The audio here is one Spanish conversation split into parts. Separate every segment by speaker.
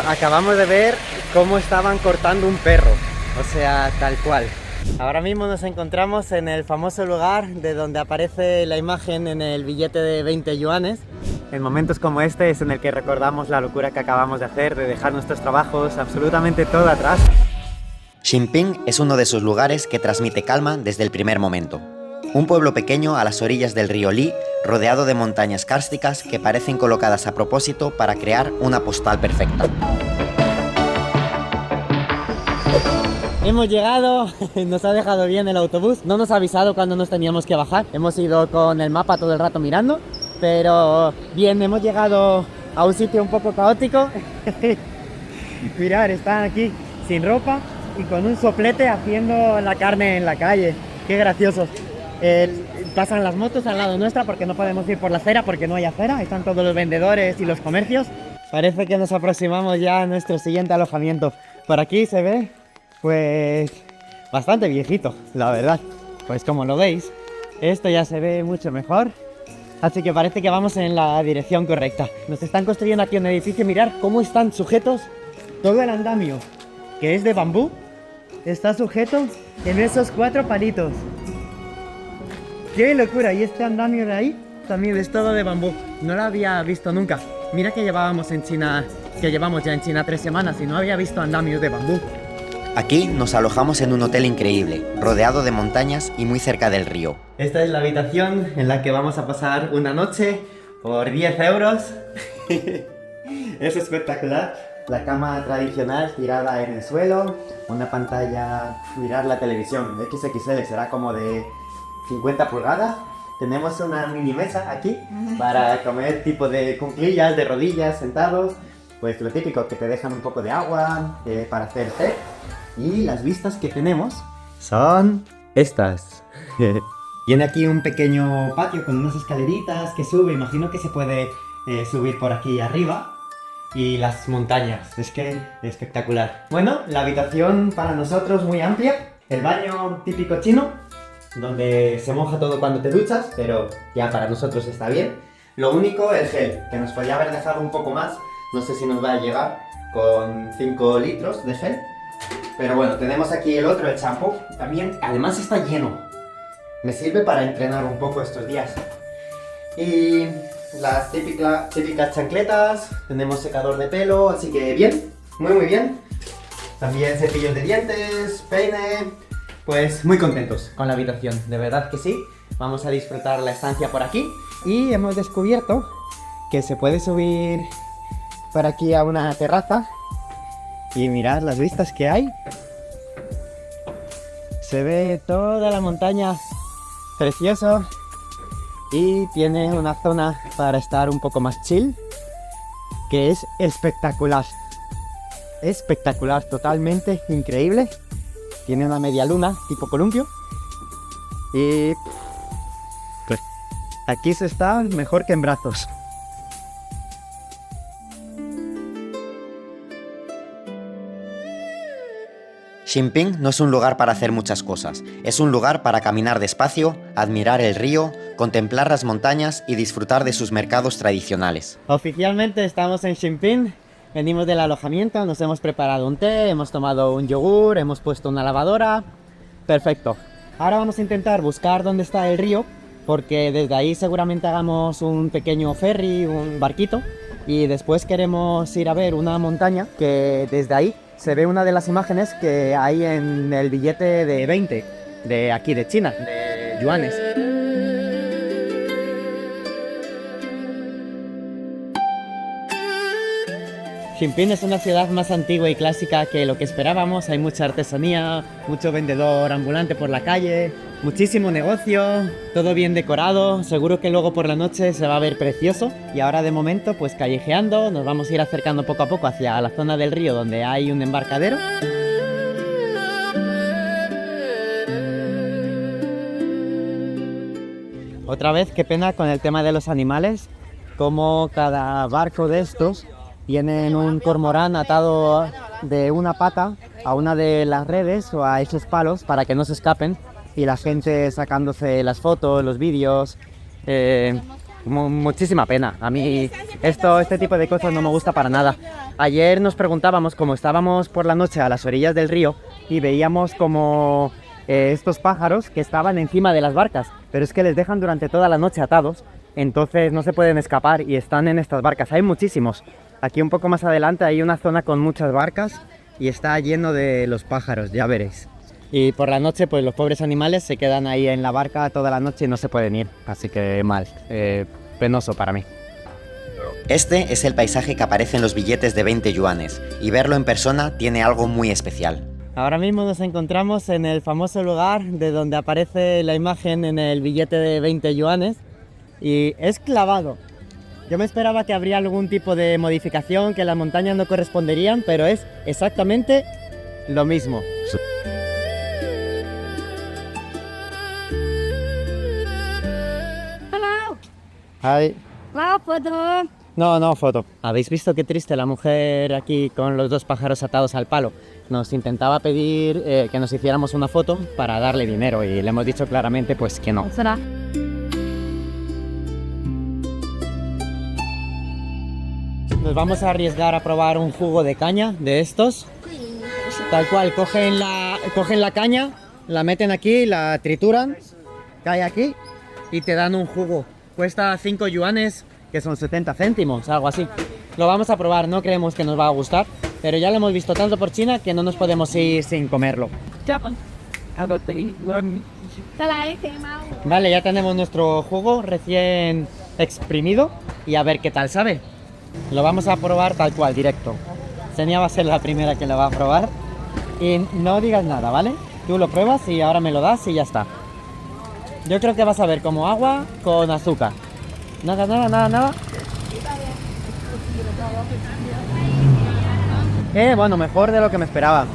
Speaker 1: Acabamos de ver cómo estaban cortando un perro, o sea, tal cual. Ahora mismo nos encontramos en el famoso lugar de donde aparece la imagen en el billete de 20 yuanes. En momentos como este es en el que recordamos la locura que acabamos de hacer, de dejar nuestros trabajos, absolutamente todo atrás.
Speaker 2: Xinping es uno de esos lugares que transmite calma desde el primer momento. Un pueblo pequeño a las orillas del río Li, rodeado de montañas kársticas que parecen colocadas a propósito para crear una postal perfecta.
Speaker 1: Hemos llegado, nos ha dejado bien el autobús, no nos ha avisado cuando nos teníamos que bajar. Hemos ido con el mapa todo el rato mirando, pero bien, hemos llegado a un sitio un poco caótico. Mirad, están aquí sin ropa y con un soplete haciendo la carne en la calle. Qué graciosos. Pasan las motos al lado nuestra porque no podemos ir por la acera porque no hay acera. Están todos los vendedores y los comercios. Parece que nos aproximamos ya a nuestro siguiente alojamiento. Por aquí se ve, pues, bastante viejito, la verdad. Pues como lo veis, esto ya se ve mucho mejor. Así que parece que vamos en la dirección correcta. Nos están construyendo aquí un edificio. Mirad cómo están sujetos todo el andamio, que es de bambú. Está sujeto en esos 4 palitos. ¡Qué locura! Y este andamio de ahí también es todo de bambú. No lo había visto nunca. Mira que llevamos ya en China 3 semanas y no había visto andamios de bambú.
Speaker 2: Aquí nos alojamos en un hotel increíble, rodeado de montañas y muy cerca del río.
Speaker 1: Esta es la habitación en la que vamos a pasar una noche por 10 euros. Es espectacular. La cama tradicional tirada en el suelo, una pantalla, mirar la televisión, XXL, será como de 50 pulgadas. Tenemos una mini mesa aquí para comer tipo de cuclillas, de rodillas, sentados. Pues lo típico, que te dejan un poco de agua para hacer té. Y las vistas que tenemos son estas. Tiene aquí un pequeño patio con unas escaleritas que sube, imagino que se puede subir por aquí arriba. Y las montañas, es que espectacular. Bueno, la habitación para nosotros muy amplia. El baño típico chino, donde se moja todo cuando te duchas, pero ya para nosotros está bien. Lo único, el gel, que nos podría haber dejado un poco más. No sé si nos va a llegar con 5 litros de gel. Pero bueno, tenemos aquí el otro, el champú. También, además está lleno. Me sirve para entrenar un poco estos días. Y las típicas chancletas, tenemos secador de pelo, así que bien, muy bien. También cepillos de dientes, peine, pues muy contentos con la habitación, de verdad que sí. Vamos a disfrutar la estancia por aquí y hemos descubierto que se puede subir por aquí a una terraza y mirad las vistas que hay. Se ve toda la montaña, precioso. Y tiene una zona para estar un poco más chill, que es espectacular. Espectacular, totalmente increíble. Tiene una media luna tipo columpio. Y pues aquí se está mejor que en brazos.
Speaker 2: Xinping no es un lugar para hacer muchas cosas, es un lugar para caminar despacio, admirar el río, contemplar las montañas y disfrutar de sus mercados tradicionales.
Speaker 1: Oficialmente estamos en Xinping, venimos del alojamiento, nos hemos preparado un té, hemos tomado un yogur, hemos puesto una lavadora. Perfecto. Ahora vamos a intentar buscar dónde está el río, porque desde ahí seguramente hagamos un pequeño ferry, un barquito, y después queremos ir a ver una montaña que desde ahí se ve una de las imágenes que hay en el billete de 20 de aquí de China, de yuanes. Xinping es una ciudad más antigua y clásica que lo que esperábamos. Hay mucha artesanía, mucho vendedor ambulante por la calle, muchísimo negocio, todo bien decorado. Seguro que luego por la noche se va a ver precioso. Y ahora de momento, pues callejeando, nos vamos a ir acercando poco a poco hacia la zona del río donde hay un embarcadero. Otra vez, qué pena con el tema de los animales, como cada barco de estos tienen un cormorán atado de una pata a una de las redes o a esos palos para que no se escapen, y la gente sacándose las fotos, los vídeos. Muchísima pena. A mí este tipo de cosas no me gusta para nada. Ayer nos preguntábamos, como estábamos por la noche a las orillas del río y veíamos como estos pájaros que estaban encima de las barcas, pero es que les dejan durante toda la noche atados, entonces no se pueden escapar y están en estas barcas. Hay muchísimos. Aquí un poco más adelante hay una zona con muchas barcas y está lleno de los pájaros, ya veréis. Y por la noche pues los pobres animales se quedan ahí en la barca toda la noche y no se pueden ir, así que mal, penoso para mí.
Speaker 2: Este es el paisaje que aparece en los billetes de 20 yuanes, y verlo en persona tiene algo muy especial.
Speaker 1: Ahora mismo nos encontramos en el famoso lugar de donde aparece la imagen en el billete de 20 yuanes y es clavado. Yo me esperaba que habría algún tipo de modificación, que las montañas no corresponderían, pero es exactamente lo mismo.
Speaker 3: Hello.
Speaker 1: Hi.
Speaker 3: Wow, foto.
Speaker 1: No, foto. ¿Habéis visto qué triste la mujer aquí con los dos pájaros atados al palo? Nos intentaba pedir que nos hiciéramos una foto para darle dinero y le hemos dicho claramente pues que no.
Speaker 3: ¿Será?
Speaker 1: Nos vamos a arriesgar a probar un jugo de caña de estos. Tal cual, cogen la caña, la meten aquí, la trituran, cae aquí y te dan un jugo. Cuesta 5 yuanes, que son 70 céntimos, algo así. Lo vamos a probar, no creemos que nos va a gustar, pero ya lo hemos visto tanto por China que no nos podemos ir sin comerlo. Vale, ya tenemos nuestro jugo recién exprimido y a ver qué tal sabe. Lo vamos a probar tal cual, directo. Senia va a ser la primera que lo va a probar. Y no digas nada, ¿vale? Tú lo pruebas y ahora me lo das y ya está. Yo creo que vas a ver como agua con azúcar. Nada. Bueno, mejor de lo que me esperaba.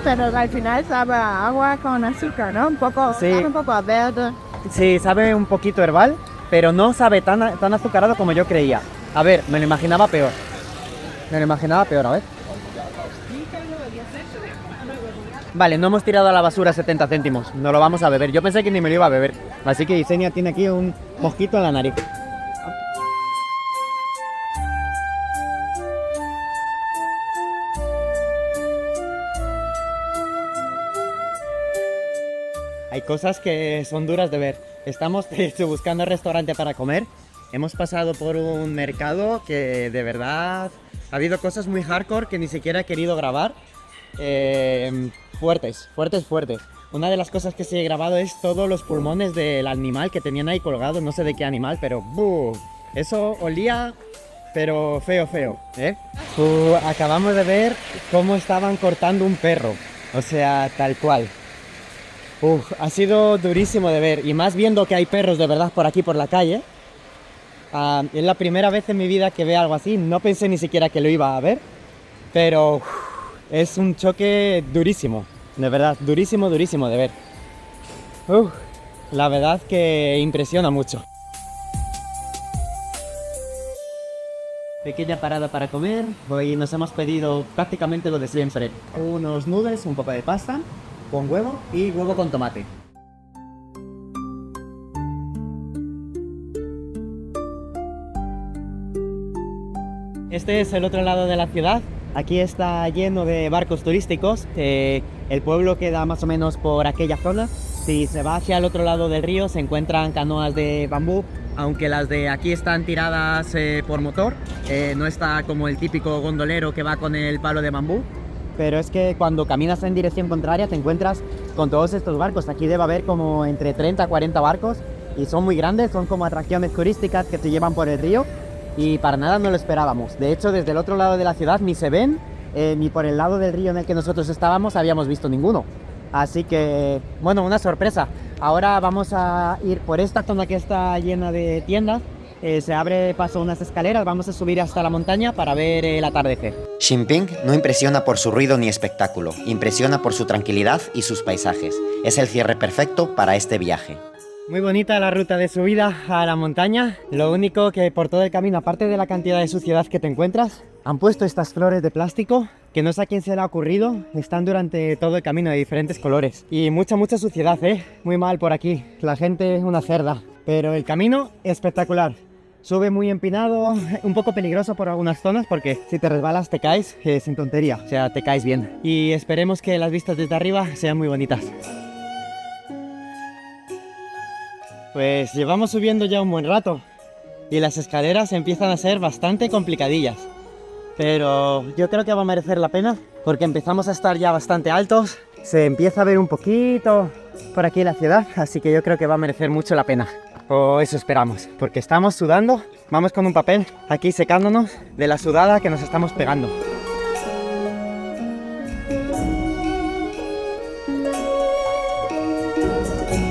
Speaker 3: Pero al final sabe a agua con azúcar, ¿no? Un poco,
Speaker 1: Sí.
Speaker 3: sabe un poco a verde.
Speaker 1: Sí, sabe un poquito herbal, pero no sabe tan azucarado como yo creía. A ver, me lo imaginaba peor. A ver. Vale, no hemos tirado a la basura 70 céntimos. No lo vamos a beber. Yo pensé que ni me lo iba a beber. Así que Yesenia tiene aquí un mosquito en la nariz. Hay cosas que son duras de ver. Estamos de hecho buscando restaurante para comer. Hemos pasado por un mercado que de verdad ha habido cosas muy hardcore que ni siquiera he querido grabar. Fuertes. Una de las cosas que sí he grabado es todos los pulmones del animal que tenían ahí colgados, no sé de qué animal, pero ¡buh! Eso olía, pero feo, ¿eh? Acabamos de ver cómo estaban cortando un perro, o sea, tal cual. Ha sido durísimo de ver, y más viendo que hay perros de verdad por aquí, por la calle. Es la primera vez en mi vida que veo algo así, no pensé ni siquiera que lo iba a ver, pero es un choque durísimo, de verdad, durísimo de ver. La verdad que impresiona mucho. Pequeña parada para comer. Hoy nos hemos pedido prácticamente lo de siempre. Unos noodles, un poco de pasta con huevo y huevo con tomate. Este es el otro lado de la ciudad. Aquí está lleno de barcos turísticos. El pueblo queda más o menos por aquella zona. Si se va hacia el otro lado del río se encuentran canoas de bambú, aunque las de aquí están tiradas por motor. No está como el típico gondolero que va con el palo de bambú. Pero es que cuando caminas en dirección contraria te encuentras con todos estos barcos. Aquí debe haber como entre 30 a 40 barcos y son muy grandes, son como atracciones turísticas que te llevan por el río. Y para nada no lo esperábamos. De hecho, desde el otro lado de la ciudad ni se ven, ni por el lado del río en el que nosotros estábamos habíamos visto ninguno. Así que, bueno, una sorpresa. Ahora vamos a ir por esta zona que está llena de tiendas. Se abre paso unas escaleras, vamos a subir hasta la montaña para ver el atardecer.
Speaker 2: Xinping no impresiona por su ruido ni espectáculo, impresiona por su tranquilidad y sus paisajes. Es el cierre perfecto para este viaje.
Speaker 1: Muy bonita la ruta de subida a la montaña. Lo único que por todo el camino, aparte de la cantidad de suciedad que te encuentras, han puesto estas flores de plástico que no sé a quién se le ha ocurrido. Están durante todo el camino de diferentes colores. Y mucha suciedad, ¿eh? Muy mal por aquí. La gente es una cerda. Pero el camino espectacular. Sube muy empinado, un poco peligroso por algunas zonas porque si te resbalas te caes, sin tontería, o sea, te caes bien. Y esperemos que las vistas desde arriba sean muy bonitas. Pues llevamos subiendo ya un buen rato y las escaleras empiezan a ser bastante complicadillas. Pero yo creo que va a merecer la pena porque empezamos a estar ya bastante altos. Se empieza a ver un poquito por aquí la ciudad, así que yo creo que va a merecer mucho la pena. O eso esperamos, porque estamos sudando. Vamos con un papel aquí secándonos de la sudada que nos estamos pegando.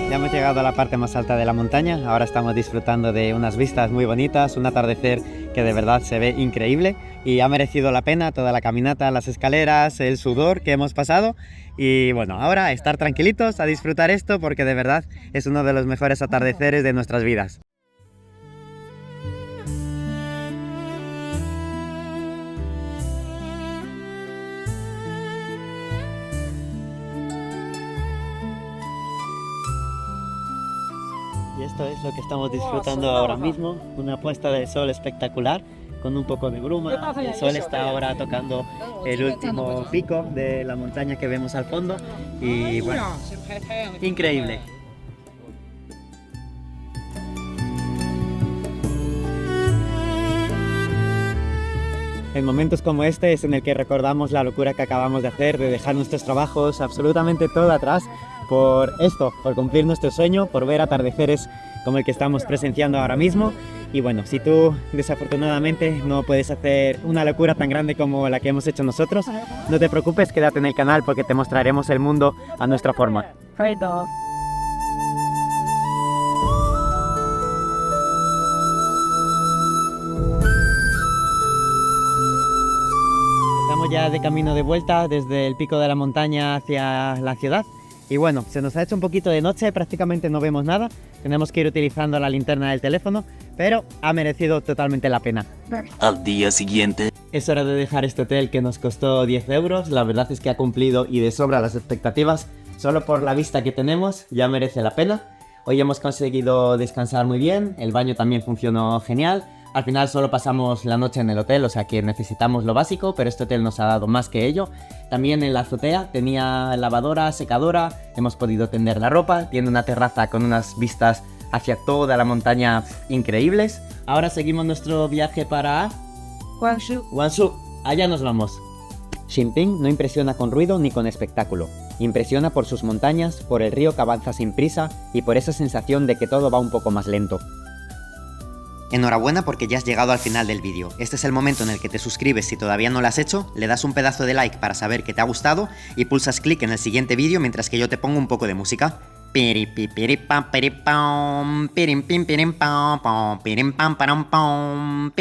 Speaker 1: Ya hemos llegado a la parte más alta de la montaña. Ahora estamos disfrutando de unas vistas muy bonitas, un atardecer que de verdad se ve increíble y ha merecido la pena toda la caminata, las escaleras, el sudor que hemos pasado. Y bueno, ahora estar tranquilitos a disfrutar esto porque de verdad es uno de los mejores atardeceres de nuestras vidas. Y esto es lo que estamos disfrutando ahora mismo, una puesta de sol espectacular con un poco de bruma. El sol está ahora tocando el último pico de la montaña que vemos al fondo y bueno, increíble. En momentos como este es en el que recordamos la locura que acabamos de hacer, de dejar nuestros trabajos, absolutamente todo atrás, por esto, por cumplir nuestro sueño, por ver atardeceres como el que estamos presenciando ahora mismo. Y bueno, si tú desafortunadamente no puedes hacer una locura tan grande como la que hemos hecho nosotros, no te preocupes, quédate en el canal porque te mostraremos el mundo a nuestra forma.
Speaker 3: Perfecto.
Speaker 1: Estamos ya de camino de vuelta desde el pico de la montaña hacia la ciudad. Y bueno, se nos ha hecho un poquito de noche, prácticamente no vemos nada. Tenemos que ir utilizando la linterna del teléfono, pero ha merecido totalmente la pena.
Speaker 4: Al día siguiente.
Speaker 1: Es hora de dejar este hotel que nos costó 10 euros. La verdad es que ha cumplido y de sobra las expectativas. Solo por la vista que tenemos ya merece la pena. Hoy hemos conseguido descansar muy bien, el baño también funcionó genial. Al final solo pasamos la noche en el hotel, o sea que necesitamos lo básico, pero este hotel nos ha dado más que ello. También en la azotea tenía lavadora, secadora, hemos podido tender la ropa, tiene una terraza con unas vistas hacia toda la montaña increíbles. Ahora seguimos nuestro viaje para Guangzhou, allá nos vamos. Xinping no impresiona con ruido ni con espectáculo. Impresiona por sus montañas, por el río que avanza sin prisa y por esa sensación de que todo va un poco más lento.
Speaker 2: Enhorabuena porque ya has llegado al final del vídeo. Este es el momento en el que te suscribes si todavía no lo has hecho, le das un pedazo de like para saber que te ha gustado y pulsas clic en el siguiente vídeo mientras que yo te pongo un poco de música.